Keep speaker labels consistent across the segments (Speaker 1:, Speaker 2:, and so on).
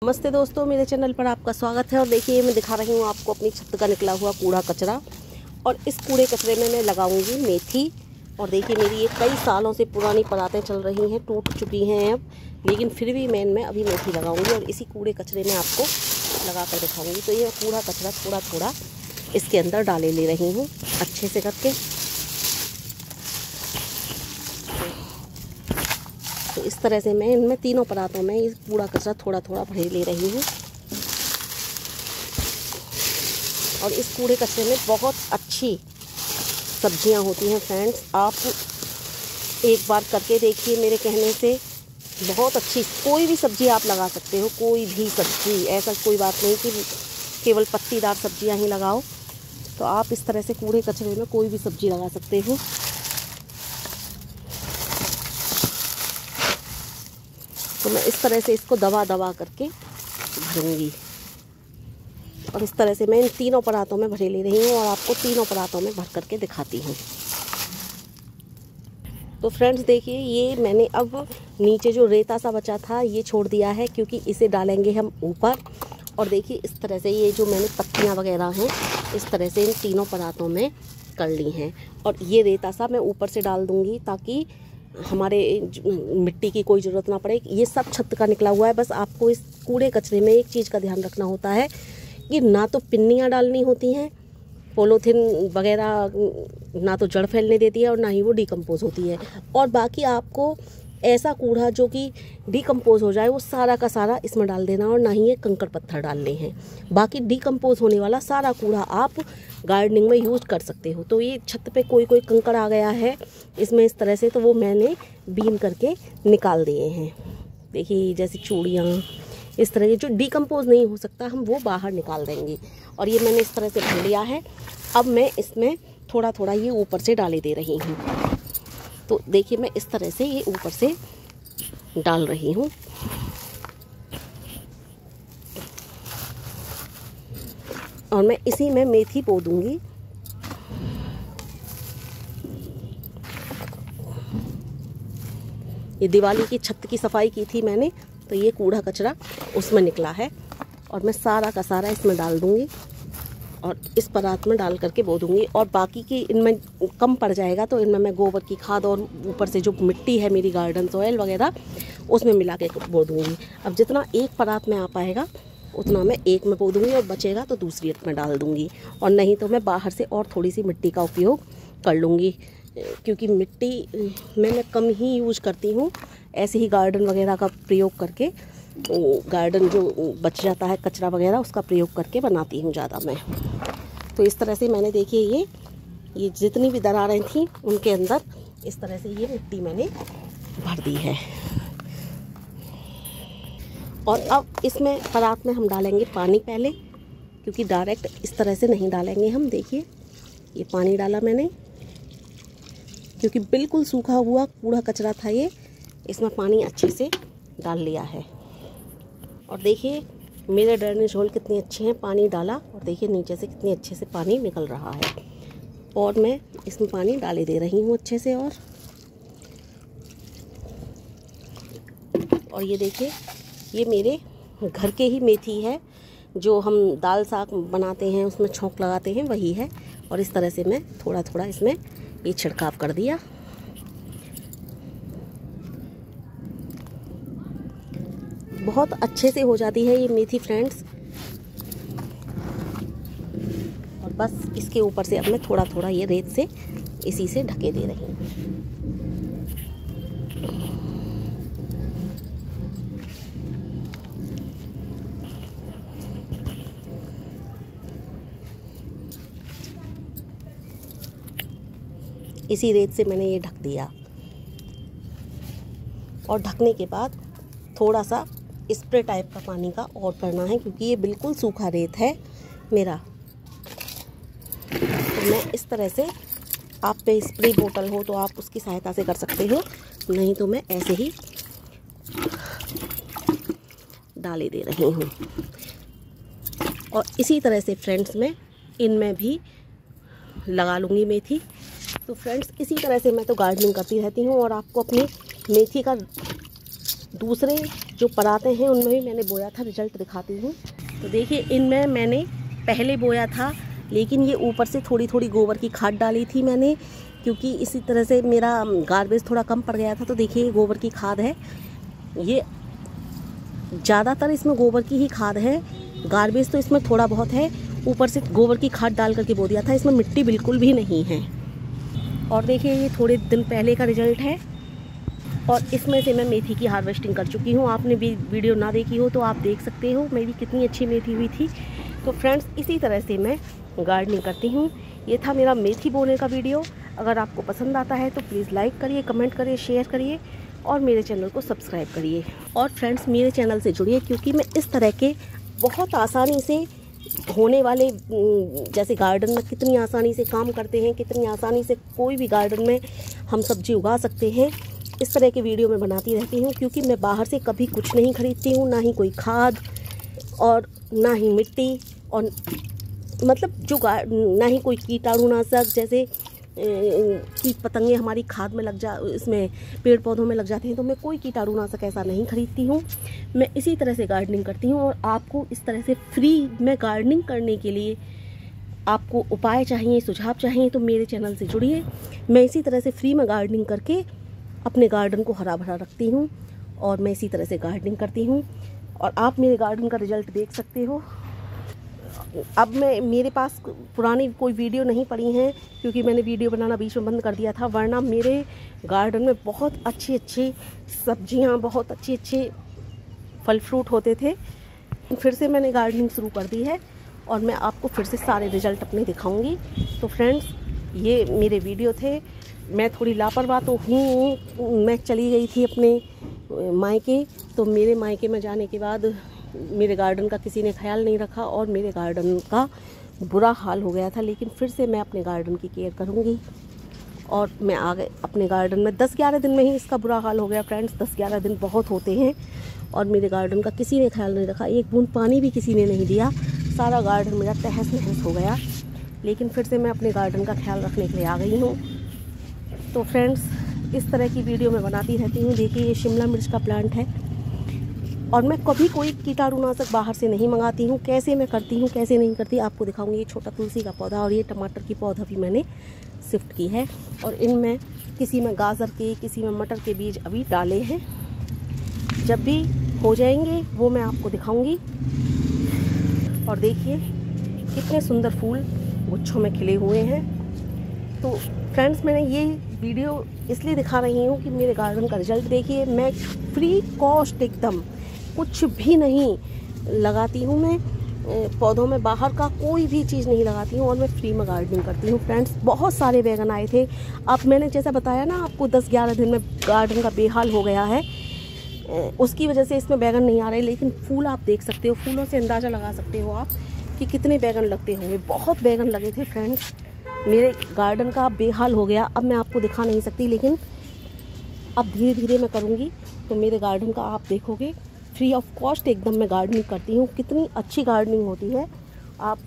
Speaker 1: नमस्ते दोस्तों, मेरे चैनल पर आपका स्वागत है। और देखिए, मैं दिखा रही हूँ आपको अपनी छत का निकला हुआ कूड़ा कचरा। और इस कूड़े कचरे में मैं लगाऊंगी मेथी। और देखिए, मेरी ये कई सालों से पुरानी परातें चल रही हैं, टूट चुकी हैं अब, लेकिन फिर भी मैं अभी मेथी लगाऊंगी और इसी कूड़े कचरे में आपको लगा कर दिखाऊंगी। तो ये कूड़ा कचरा थोड़ा थोड़ा इसके अंदर डाले ले रही हूँ अच्छे से करके। तो इस तरह से मैं इनमें तीनों परातों में इस कूड़ा कचरा थोड़ा थोड़ा भरे ले रही हूँ। और इस कूड़े कचरे में बहुत अच्छी सब्जियां होती हैं फ्रेंड्स। आप एक बार करके देखिए मेरे कहने से। बहुत अच्छी कोई भी सब्ज़ी आप लगा सकते हो, कोई भी सब्ज़ी, ऐसा कोई बात नहीं कि केवल पत्तीदार सब्जियां ही लगाओ। तो आप इस तरह से कूड़े कचरे में कोई भी सब्ज़ी लगा सकते हो। तो मैं इस तरह से इसको दबा दबा करके भरूंगी। और इस तरह से मैं इन तीनों परातों में भरे ले रही हूँ और आपको तीनों परातों में भर करके दिखाती हूँ। तो फ्रेंड्स देखिए, ये मैंने अब नीचे जो रेता सा बचा था ये छोड़ दिया है, क्योंकि इसे डालेंगे हम ऊपर। और देखिए, इस तरह से ये जो मैंने पत्तियाँ वगैरह हैं इस तरह से इन तीनों परातों में कर ली हैं। और ये रेता सा मैं ऊपर से डाल दूँगी ताकि हमारे मिट्टी की कोई ज़रूरत ना पड़े। ये सब छत का निकला हुआ है। बस आपको इस कूड़े कचरे में एक चीज़ का ध्यान रखना होता है कि ना तो पिन्नियाँ डालनी होती हैं, पॉलीथिन वगैरह ना तो जड़ फैलने देती है और ना ही वो डिकम्पोज होती है। और बाकी आपको ऐसा कूड़ा जो कि डिकम्पोज हो जाए वो सारा का सारा इसमें डाल देना, और ना ही ये कंकड़ पत्थर डालने हैं। बाकी डिकम्पोज होने वाला सारा कूड़ा आप गार्डनिंग में यूज कर सकते हो। तो ये छत पे कोई कंकड़ आ गया है इसमें इस तरह से, तो वो मैंने बीन करके निकाल दिए हैं। देखिए, जैसे चूड़ियाँ इस तरह के जो डिकम्पोज नहीं हो सकता हम वो बाहर निकाल देंगे। और ये मैंने इस तरह से भर लिया है। अब मैं इसमें थोड़ा थोड़ा ये ऊपर से डाले दे रही हूँ। तो देखिए, मैं इस तरह से ये ऊपर से डाल रही हूँ। और मैं इसी में मेथी बो दूंगी। ये दिवाली की छत की सफाई की थी मैंने, तो ये कूड़ा कचरा उसमें निकला है। और मैं सारा का सारा इसमें डाल दूंगी और इस परात में डाल करके बो दूंगी। और बाकी की इनमें कम पड़ जाएगा तो इनमें मैं गोबर की खाद और ऊपर से जो मिट्टी है मेरी गार्डन सॉइल वगैरह उसमें मिला के बो दूंगी। अब जितना एक परात में आ पाएगा उतना मैं एक में बो दूंगी और बचेगा तो दूसरी में डाल दूंगी। और नहीं तो मैं बाहर से और थोड़ी सी मिट्टी का उपयोग कर लूँगी, क्योंकि मिट्टी मैं कम ही यूज करती हूँ। ऐसे ही गार्डन वगैरह का प्रयोग करके, गार्डन जो बच जाता है कचरा वगैरह उसका प्रयोग करके बनाती हूँ ज़्यादा मैं। तो इस तरह से मैंने देखिए ये जितनी भी दरारें थी उनके अंदर इस तरह से ये मिट्टी मैंने भर दी है। और अब इसमें परात में हम डालेंगे पानी पहले, क्योंकि डायरेक्ट इस तरह से नहीं डालेंगे हम। देखिए, ये पानी डाला मैंने, क्योंकि बिल्कुल सूखा हुआ कूड़ा कचरा था ये, इसमें पानी अच्छे से डाल लिया है। और देखिए मेरे ड्रेनेज होल कितने अच्छे हैं, पानी डाला और देखिए नीचे से कितने अच्छे से पानी निकल रहा है। और मैं इसमें पानी डाले दे रही हूँ अच्छे से। और ये देखिए, ये मेरे घर के ही मेथी है, जो हम दाल साग बनाते हैं उसमें छौंक लगाते हैं, वही है। और इस तरह से मैं थोड़ा थोड़ा इसमें ये छिड़काव कर दिया। बहुत अच्छे से हो जाती है ये मेथी फ्रेंड्स। और बस इसके ऊपर से अब मैं थोड़ा थोड़ा ये रेत से इसी से ढके दे रही हूँ। इसी रेत से मैंने ये ढक दिया। और ढकने के बाद थोड़ा सा स्प्रे टाइप का पानी का और करना है, क्योंकि ये बिल्कुल सूखा रेत है मेरा। तो मैं इस तरह से, आप पे स्प्रे बोतल हो तो आप उसकी सहायता से कर सकते हो, नहीं तो मैं ऐसे ही डाले दे रही हूँ। और इसी तरह से फ्रेंड्स मैं इनमें भी लगा लूँगी मेथी। तो फ्रेंड्स, इसी तरह से मैं तो गार्डनिंग करती रहती हूँ और आपको अपनी मेथी का दूसरे जो पराते हैं उनमें भी मैंने बोया था, रिजल्ट दिखाती हूँ। तो देखिए इनमें मैंने पहले बोया था, लेकिन ये ऊपर से थोड़ी थोड़ी गोबर की खाद डाली थी मैंने, क्योंकि इसी तरह से मेरा गार्बेज थोड़ा कम पड़ गया था। तो देखिए ये गोबर की खाद है, ये ज़्यादातर इसमें गोबर की ही खाद है, गार्बेज तो इसमें थोड़ा बहुत है। ऊपर से गोबर की खाद डाल करके बो दिया था, इसमें मिट्टी बिल्कुल भी नहीं है। और देखिए ये थोड़े दिन पहले का रिजल्ट है, और इसमें से मैं मेथी की हार्वेस्टिंग कर चुकी हूँ। आपने भी वीडियो ना देखी हो तो आप देख सकते हो मेरी कितनी अच्छी मेथी हुई थी। तो फ्रेंड्स इसी तरह से मैं गार्डनिंग करती हूँ। ये था मेरा मेथी बोने का वीडियो। अगर आपको पसंद आता है तो प्लीज़ लाइक करिए, कमेंट करिए, शेयर करिए और मेरे चैनल को सब्सक्राइब करिए। और फ्रेंड्स मेरे चैनल से जुड़िए, क्योंकि मैं इस तरह के बहुत आसानी से होने वाले, जैसे गार्डन में कितनी आसानी से काम करते हैं, कितनी आसानी से कोई भी गार्डन में हम सब्जी उगा सकते हैं, इस तरह के वीडियो मैं बनाती रहती हूँ। क्योंकि मैं बाहर से कभी कुछ नहीं खरीदती हूँ, ना ही कोई खाद और ना ही मिट्टी, और मतलब जो ना ही कोई कीटाणुनाशक, जैसे कीट पतंगे हमारी खाद में इसमें पेड़ पौधों में लग जाते हैं, तो मैं कोई कीटाणुनाशक ऐसा नहीं खरीदती हूँ। मैं इसी तरह से गार्डनिंग करती हूँ। और आपको इस तरह से फ्री में गार्डनिंग करने के लिए आपको उपाय चाहिए, सुझाव चाहिए, तो मेरे चैनल से जुड़िए। मैं इसी तरह से फ्री में गार्डनिंग करके अपने गार्डन को हरा भरा रखती हूँ, और मैं इसी तरह से गार्डनिंग करती हूँ। और आप मेरे गार्डन का रिजल्ट देख सकते हो। अब मेरे पास पुरानी कोई वीडियो नहीं पड़ी हैं, क्योंकि मैंने वीडियो बनाना बीच में बंद कर दिया था, वरना मेरे गार्डन में बहुत अच्छी अच्छी सब्जियां, बहुत अच्छे फल फ्रूट होते थे। फिर से मैंने गार्डनिंग शुरू कर दी है, और मैं आपको फिर से सारे रिजल्ट अपने दिखाऊंगी। तो फ्रेंड्स ये मेरे वीडियो थे। मैं थोड़ी लापरवाह तो हूँ, मैं चली गई थी अपने मायके, तो मेरे मायके में जाने के बाद मेरे गार्डन का किसी ने ख्याल नहीं रखा, और मेरे गार्डन का बुरा हाल हो गया था। लेकिन फिर से मैं अपने गार्डन की केयर करूँगी, और मैं आ गए अपने गार्डन में। 10-11 दिन में ही इसका बुरा हाल हो गया फ्रेंड्स। 10-11 दिन बहुत होते हैं, और मेरे गार्डन का किसी ने ख्याल नहीं रखा। एक बूंद पानी भी किसी ने नहीं दिया, सारा गार्डन मेरा तहस नहस हो गया। लेकिन फिर से मैं अपने गार्डन का ख्याल रखने के लिए आ गई हूँ। तो फ्रेंड्स इस तरह की वीडियो मैं बनाती रहती हूँ। देखिए ये शिमला मिर्च का प्लांट है, और मैं कभी कोई कीटाणुनाशक बाहर से नहीं मंगाती हूँ। कैसे मैं करती हूँ, कैसे नहीं करती, आपको दिखाऊंगी। ये छोटा तुलसी का पौधा और ये टमाटर की पौधा भी मैंने शिफ्ट की है, और इनमें किसी में गाजर के, किसी में मटर के बीज अभी डाले हैं। जब भी हो जाएंगे वो मैं आपको दिखाऊंगी। और देखिए कितने सुंदर फूल गुच्छों में खिले हुए हैं। तो फ्रेंड्स मैंने ये वीडियो इसलिए दिखा रही हूँ कि मेरे गार्डन का रिजल्ट देखिए। मैं फ्री कॉस्ट एकदम कुछ भी नहीं लगाती हूँ, मैं पौधों में बाहर का कोई भी चीज़ नहीं लगाती हूँ, और मैं फ्री में गार्डनिंग करती हूँ। फ्रेंड्स बहुत सारे बैगन आए थे। अब मैंने जैसा बताया ना आपको, 10-11 दिन में गार्डन का बेहाल हो गया है, उसकी वजह से इसमें बैगन नहीं आ रहे। लेकिन फूल आप देख सकते हो, फूलों से अंदाज़ा लगा सकते हो आप कि कितने बैगन लगते होंगे। बहुत बैगन लगे थे फ्रेंड्स। मेरे गार्डन का बेहाल हो गया। अब मैं आपको दिखा नहीं सकती, लेकिन अब धीरे धीरे मैं करूँगी, तो मेरे गार्डन का आप देखोगे। फ्री ऑफ कॉस्ट एकदम मैं गार्डनिंग करती हूँ। कितनी अच्छी गार्डनिंग होती है। आप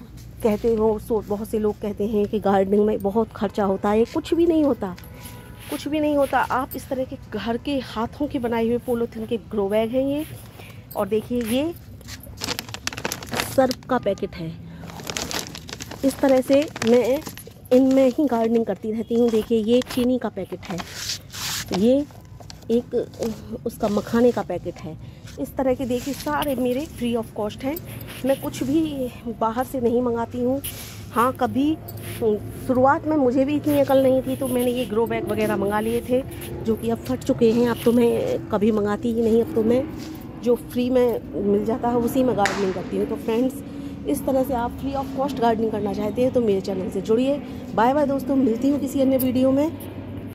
Speaker 1: कहते हो, बहुत से लोग कहते हैं कि गार्डनिंग में बहुत खर्चा होता है। कुछ भी नहीं होता, कुछ भी नहीं होता। आप इस तरह के घर के हाथों के बनाए हुए पॉलीथिन के ग्रो बैग हैं ये। और देखिए ये सर्फ का पैकेट है। इस तरह से मैं इनमें ही गार्डनिंग करती रहती हूँ। देखिए ये चीनी का पैकेट है, ये एक उसका मखाने का पैकेट है। इस तरह के देखिए सारे मेरे फ्री ऑफ कॉस्ट हैं। मैं कुछ भी बाहर से नहीं मंगाती हूँ। हाँ कभी शुरुआत में मुझे भी इतनी अकल नहीं थी, तो मैंने ये ग्रो बैग वगैरह मंगा लिए थे, जो कि अब फट चुके हैं। अब तो मैं कभी मंगाती ही नहीं, अब तो मैं जो फ्री में मिल जाता है उसी में गार्डनिंग करती हूँ। तो फ्रेंड्स इस तरह से आप फ्री ऑफ कॉस्ट गार्डनिंग करना चाहते हैं तो मेरे चैनल से जुड़िए। बाय बाय दोस्तों, मिलती हूँ किसी अन्य वीडियो में।